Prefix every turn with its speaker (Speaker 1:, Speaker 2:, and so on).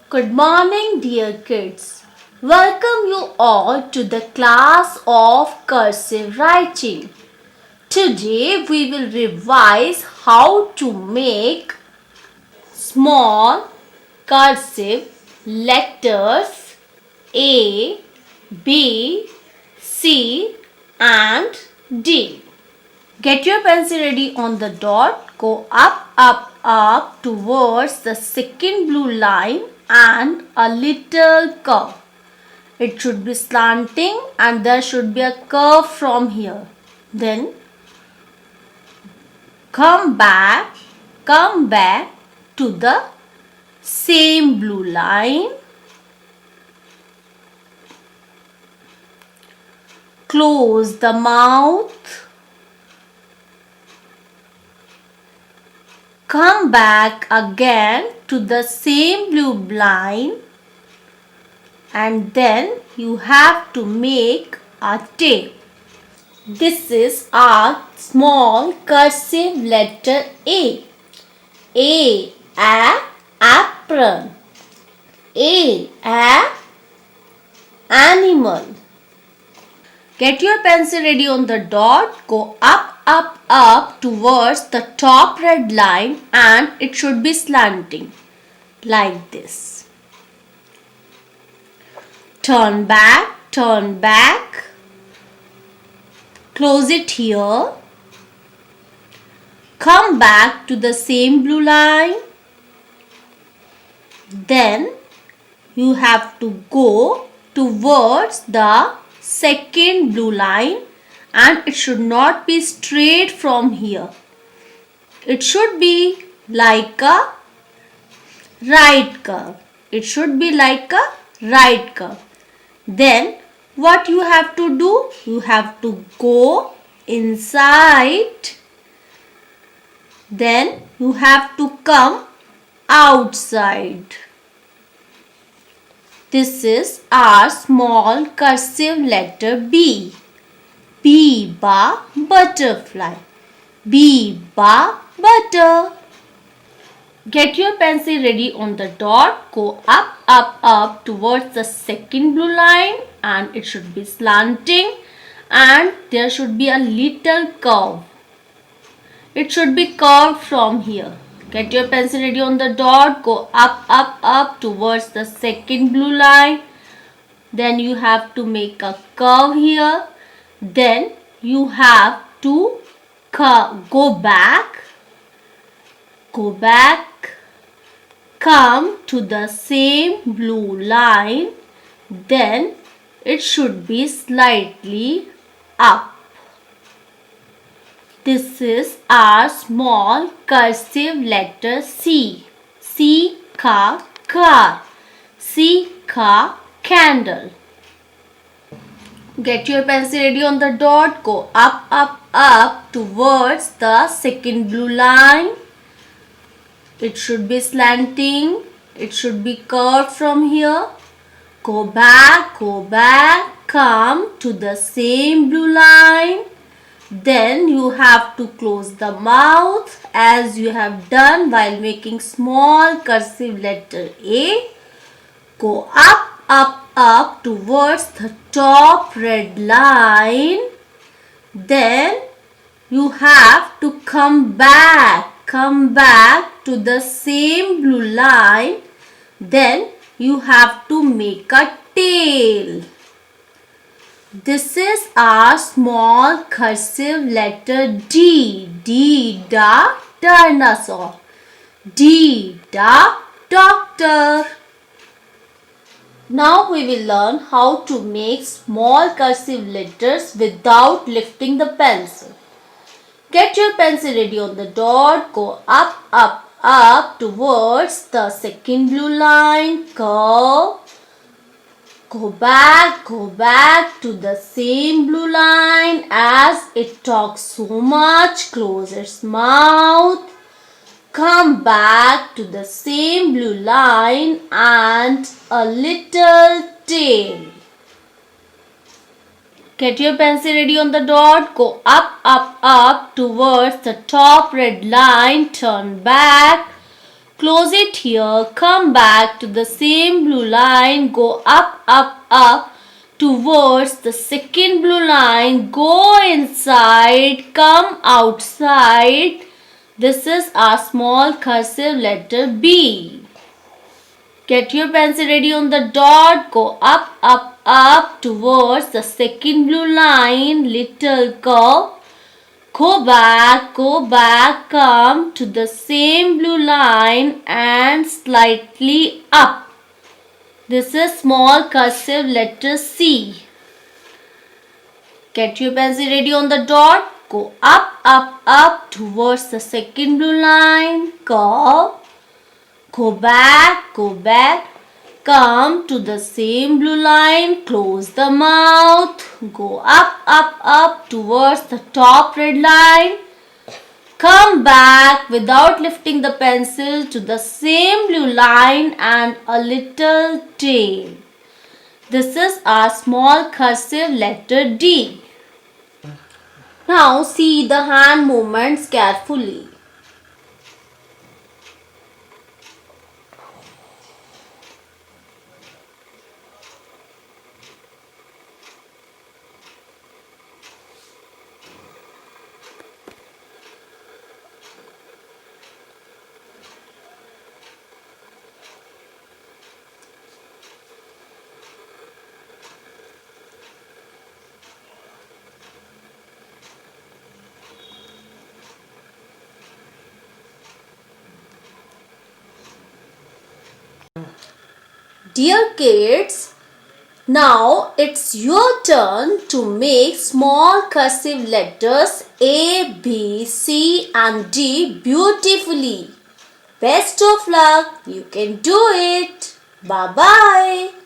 Speaker 1: Good morning, dear kids. Welcome you all to the class of cursive writing. Today we will revise how to make small cursive letters A, B, C and D. Get your pencil ready on the dot. Go up, up, up towards the second blue line and a little curve. It should be slanting and there should be a curve from here. Then come back to the same blue line. Close the mouth. Come back again to the same blue line and then you have to make a tape. This is our small cursive letter A. A apron. A animal. Get your pencil ready on the dot. Go up, up, up towards the top red line and it should be slanting like this. Turn back. Close it here. Come back to the same blue line. Then you have to go towards the second blue line and it should not be straight from here. It should be like a right curve. It should be like a right curve. Then what you have to do? You have to go inside. Then you have to come outside. This is our small cursive letter B. B bar butterfly. B bar butter. Get your pencil ready on the dot. Go up, up, up towards the second blue line and it should be slanting and there should be a little curve. It should be curved from here. Get your pencil ready on the dot. Go up, up, up towards the second blue line. Then you have to make a curve here. Then you have to go back. Come to the same blue line. Then it should be slightly up. This is our small cursive letter C. C ka car. C ka candle. Get your pencil ready on the dot. Go up, up, up towards the second blue line. It should be slanting. It should be curved from here. Go back. Come to the same blue line. Then you have to close the mouth as you have done while making small cursive letter A. Go up, up, up towards the top red line. Then you have to come back to the same blue line. Then you have to make a tail. This is our small cursive letter D. D da dinosaur. D da doctor. Now we will learn how to make small cursive letters without lifting the pencil. Get your pencil ready on the dot. Go up, up, up towards the second blue line. Curve. Go back to the same blue line as it talks so much. Close its mouth. Come back to the same blue line and a little tail. Get your pencil ready on the dot. Go up towards the top red line. Turn back. close it here, come back to the same blue line, go up, up, up towards the second blue line, go inside, come outside. This is our small cursive letter B. Get your pencil ready on the dot, go up, up, up towards the second blue line, little curve. Go back, come to the same blue line and slightly up. This is small cursive letter C. Get your pencil ready on the dot. Go up, up, up towards the second blue line. Curve. Go back, come to the same blue line. Close the mouth. Go up, up, up towards the top red line. Come back without lifting the pencil to the same blue line and a little tail. This is our small cursive letter D. Now see the hand movements carefully. Dear kids, now it's your turn to make small cursive letters A, B, C and D beautifully. Best of luck, you can do it. Bye-bye.